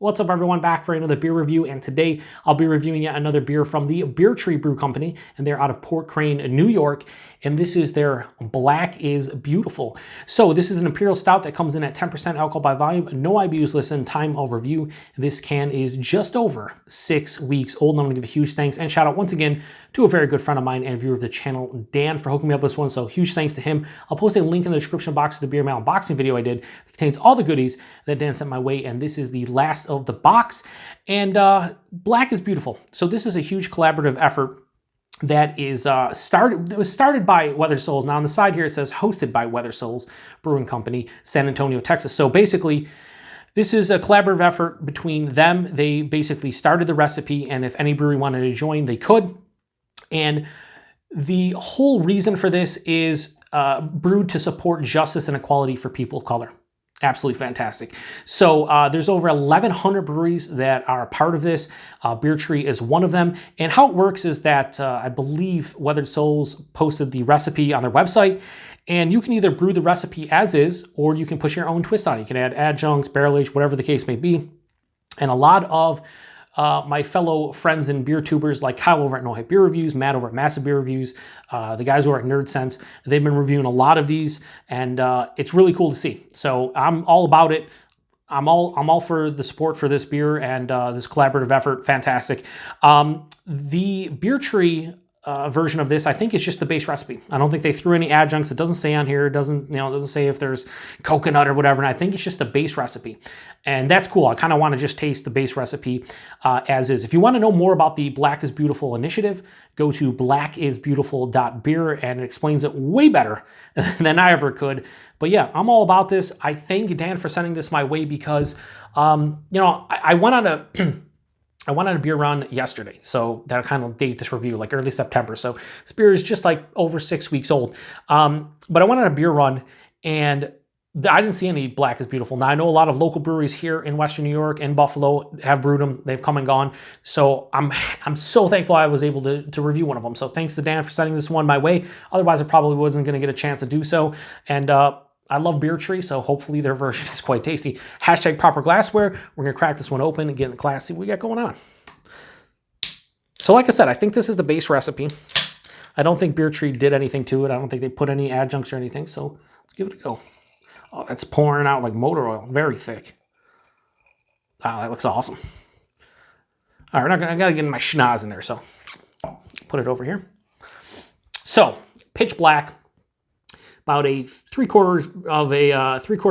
What's up, everyone? Back for another beer review, and today I'll be reviewing yet another beer from the Beer Tree Brew Company, and they're out of Port Crane, New York, and this is their Black is Beautiful. So this is an Imperial Stout that comes in at 10% alcohol by volume, no IBUs listed, time of review. This can is just over 6 weeks old, and I'm gonna give a huge thanks and shout out once again to a very good friend of mine and viewer of the channel, Dan, for hooking me up with this one, so huge thanks to him. I'll post a link in the description box to the Beer Mail unboxing video I did. It contains all the goodies that Dan sent my way, and this is the last of the box, and Black is Beautiful. So this is a huge collaborative effort that is it was started by Weather Souls. Now on the side here it says hosted by Weather Souls Brewing Company, San Antonio, Texas. So basically this is a collaborative effort between them. They basically started the recipe, and if any brewery wanted to join, they could. And the whole reason for this is brewed to support justice and equality for people of color. Absolutely fantastic. So there's over 1,100 breweries that are a part of this. Beer Tree is one of them. And how it works is that I believe Weathered Souls posted the recipe on their website, and you can either brew the recipe as is, or you can put your own twist on it. You can add adjuncts, barrel age, whatever the case may be. And a lot of my fellow friends and beer tubers like Kyle over at No Hype Beer Reviews, Matt over at Massive Beer Reviews, the guys over at Nerd Sense, they've been reviewing a lot of these, and it's really cool to see. So I'm all about it. I'm all for the support for this beer and this collaborative effort. Fantastic. The Beer Tree version of this, I think, is just the base recipe. I don't think they threw any adjuncts. It doesn't say on here. It doesn't say if there's coconut or whatever. And I think it's just the base recipe, and that's cool. I kind of want to just taste the base recipe as is. If you want to know more about the Black is Beautiful initiative, go to blackisbeautiful.beer, and it explains it way better than I ever could. But yeah, I'm all about this. I thank Dan for sending this my way because, I went on a beer run yesterday, so that'll kind of date this review, like early September. So this beer is just like over 6 weeks old. But I went on a beer run, and I didn't see any Black is Beautiful. Now, I know a lot of local breweries here in Western New York and Buffalo have brewed them. They've come and gone. So I'm so thankful I was able to review one of them. So thanks to Dan for sending this one my way. Otherwise, I probably wasn't going to get a chance to do so. And I love Beer Tree, so hopefully their version is quite tasty. Hashtag proper glassware. We're going to crack this one open and get in the class, see what we got going on. So like I said, I think this is the base recipe. I don't think Beer Tree did anything to it. I don't think they put any adjuncts or anything, so let's give it a go. Oh, that's pouring out like motor oil. Very thick. Wow, that looks awesome. All right, I got to get my schnoz in there, so put it over here. So, pitch black. About a three-quarter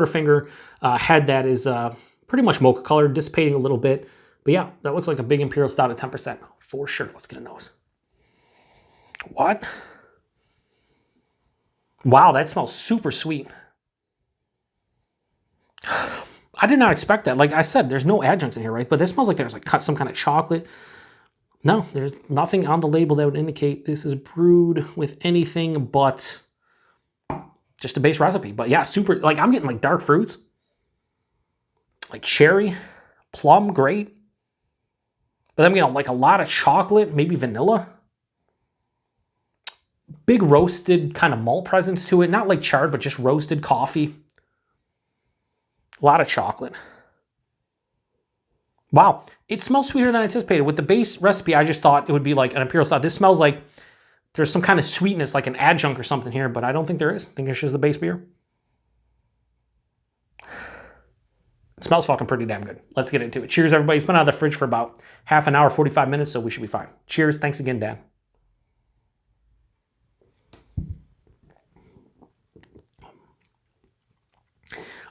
finger head that is pretty much mocha colored, dissipating a little bit. But yeah, that looks like a big Imperial Stout at 10%. For sure. Let's get a nose. What? Wow, that smells super sweet. I did not expect that. Like I said, there's no adjuncts in here, right? But this smells like there's like some kind of chocolate. No, there's nothing on the label that would indicate this is brewed with anything but just a base recipe. But yeah, super, like I'm getting like dark fruits, like cherry, plum, great. But I'm getting like a lot of chocolate, maybe vanilla. Big roasted kind of malt presence to it. Not like charred, but just roasted coffee. A lot of chocolate. Wow, it smells sweeter than anticipated. With the base recipe, I just thought it would be like an Imperial Stout. This smells like there's some kind of sweetness, like an adjunct or something here, but I don't think there is. I think it's just the base beer. It smells fucking pretty damn good. Let's get into it. Cheers, everybody. It's been out of the fridge for about half an hour, 45 minutes, so we should be fine. Cheers. Thanks again, Dan.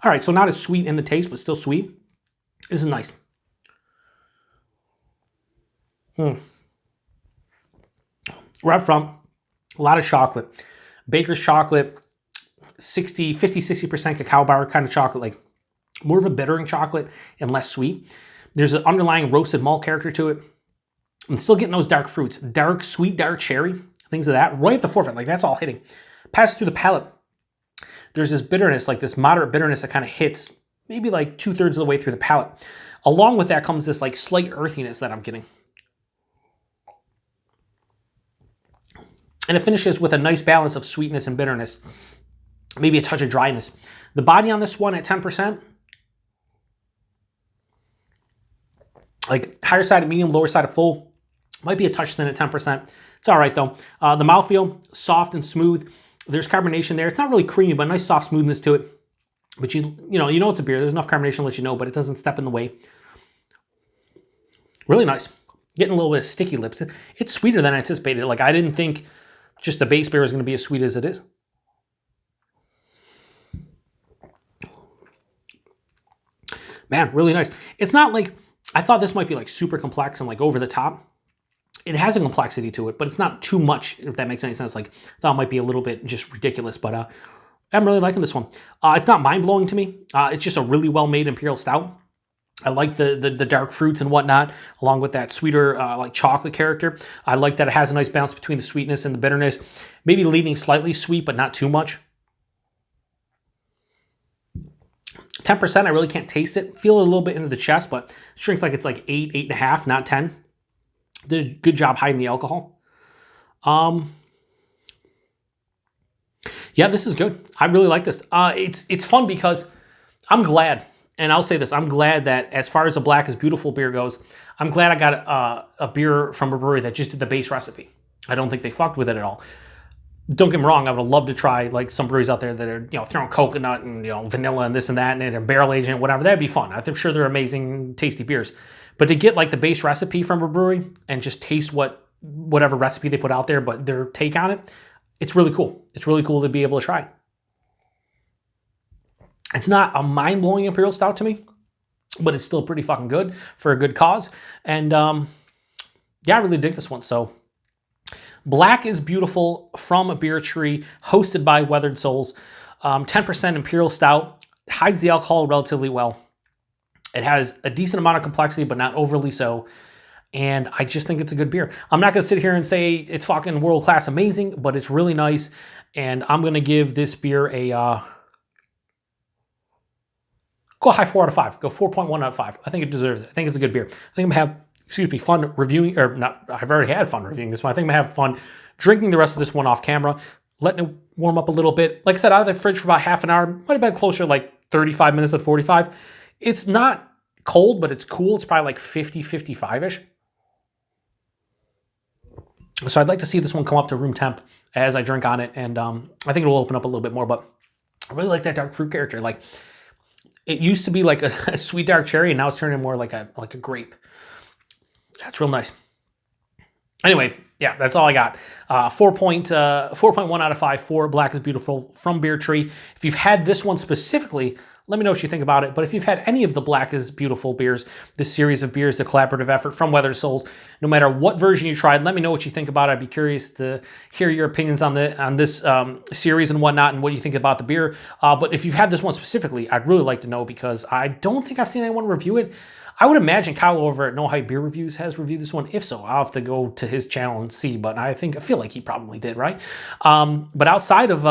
All right, so not as sweet in the taste, but still sweet. This is nice. Right up front, a lot of chocolate. Baker's chocolate, 50-60% cacao bar kind of chocolate, like more of a bittering chocolate and less sweet. There's an underlying roasted malt character to it. I'm still getting those dark fruits, dark, sweet, dark cherry, things of that, right at the forefront. Like that's all hitting. Passes through the palate. There's this bitterness, like this moderate bitterness that kind of hits maybe like 2/3 of the way through the palate. Along with that comes this like slight earthiness that I'm getting. And it finishes with a nice balance of sweetness and bitterness. Maybe a touch of dryness. The body on this one at 10%, Like higher side of medium, lower side of full. Might be a touch thin at 10%. It's all right though. The mouthfeel, soft and smooth. There's carbonation there. It's not really creamy, but nice soft smoothness to it. But you know it's a beer. There's enough carbonation to let you know, but it doesn't step in the way. Really nice. Getting a little bit of sticky lips. It's sweeter than I anticipated. Like I didn't think just the base beer is going to be as sweet as it is. Man, really nice. It's not like, I thought this might be like super complex and like over the top. It has a complexity to it, but it's not too much, if that makes any sense. Like, I thought it might be a little bit just ridiculous, but I'm really liking this one. It's not mind-blowing to me. It's just a really well-made Imperial Stout. I like the dark fruits and whatnot, along with that sweeter like chocolate character. I like that it has a nice balance between the sweetness and the bitterness. Maybe leaning slightly sweet, but not too much. 10%, I really can't taste it. Feel it a little bit into the chest, but it drinks like it's like 8, 8.5, not 10. Did a good job hiding the alcohol. Yeah, this is good. I really like this. It's fun because I'm glad, and I'll say this, I'm glad that as far as a Black is Beautiful beer goes, I'm glad I got a beer from a brewery that just did the base recipe. I don't think they fucked with it at all. Don't get me wrong, I would love to try like some breweries out there that are, throwing coconut and, vanilla and this and that and a barrel agent, whatever. That'd be fun. I'm sure they're amazing, tasty beers. But to get like the base recipe from a brewery and just taste whatever recipe they put out there, but their take on it, it's really cool. It's really cool to be able to try. It's not a mind-blowing Imperial Stout to me, but it's still pretty fucking good for a good cause. And yeah, I really dig this one. So Black is Beautiful from a Beer Tree, hosted by Weathered Souls. 10% Imperial Stout, hides the alcohol relatively well. It has a decent amount of complexity, but not overly so. And I just think it's a good beer. I'm not going to sit here and say it's fucking world-class amazing, but it's really nice. And I'm going to give this beer a... go high 4 out of 5. Go 4.1 out of 5. I think it deserves it. I think it's a good beer. I think I'm going to have, fun reviewing, or not, I've already had fun reviewing this one. I think I'm going to have fun drinking the rest of this one off camera, letting it warm up a little bit. Like I said, out of the fridge for about half an hour. Might have been closer like 35 minutes at 45. It's not cold, but it's cool. It's probably like 50, 55-ish. So I'd like to see this one come up to room temp as I drink on it, and I think it will open up a little bit more, but I really like that dark fruit character. Like, it used to be like a sweet dark cherry, and now it's turning more like a grape. That's real nice. Anyway, yeah, that's all I got. 4.1 out of 5 for Black is Beautiful from Beer Tree. If you've had this one specifically, let me know what you think about it. But if you've had any of the Black is Beautiful beers, this series of beers, the collaborative effort from Weathered Souls, no matter what version you tried, let me know what you think about it. I'd be curious to hear your opinions on this series and whatnot, and what you think about the beer. But if you've had this one specifically, I'd really like to know, because I don't think I've seen anyone review it. I would imagine Kyle over at No Hype Beer Reviews has reviewed this one. If so, I'll have to go to his channel and see, but I feel like he probably did, right? But outside of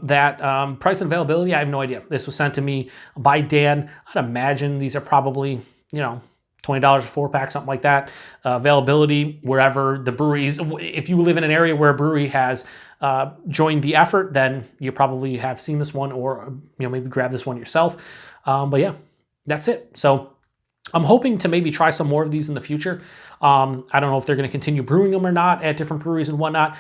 that, price and availability, I have no idea. This was sent to me by Dan. I'd imagine these are probably, $20 a 4-pack, something like that. Availability, wherever the breweries, if you live in an area where a brewery has joined the effort, then you probably have seen this one, or maybe grab this one yourself. But yeah, that's it. So I'm hoping to maybe try some more of these in the future. I don't know if they're going to continue brewing them or not at different breweries and whatnot.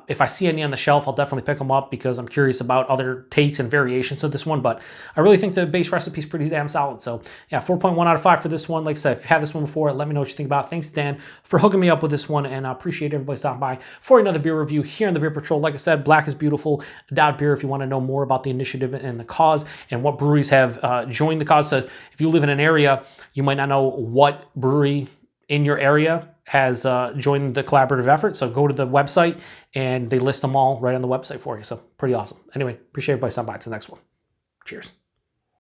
If I see any on the shelf, I'll definitely pick them up, because I'm curious about other takes and variations of this one. But I really think the base recipe is pretty damn solid. So yeah, 4.1 out of 5 for this one. Like I said, if you had this one before, let me know what you think about it. Thanks, Dan, for hooking me up with this one, and I appreciate everybody stopping by for another beer review here on the Beer Patrol. Like I said, Black is Beautiful .beer if you want to know more about the initiative and the cause, and what breweries have joined the cause. So if you live in an area, you might not know what brewery in your area has joined the collaborative effort. So go to the website, and they list them all right on the website for you. So pretty awesome. Anyway, appreciate everybody stopping by. To the next one. Cheers.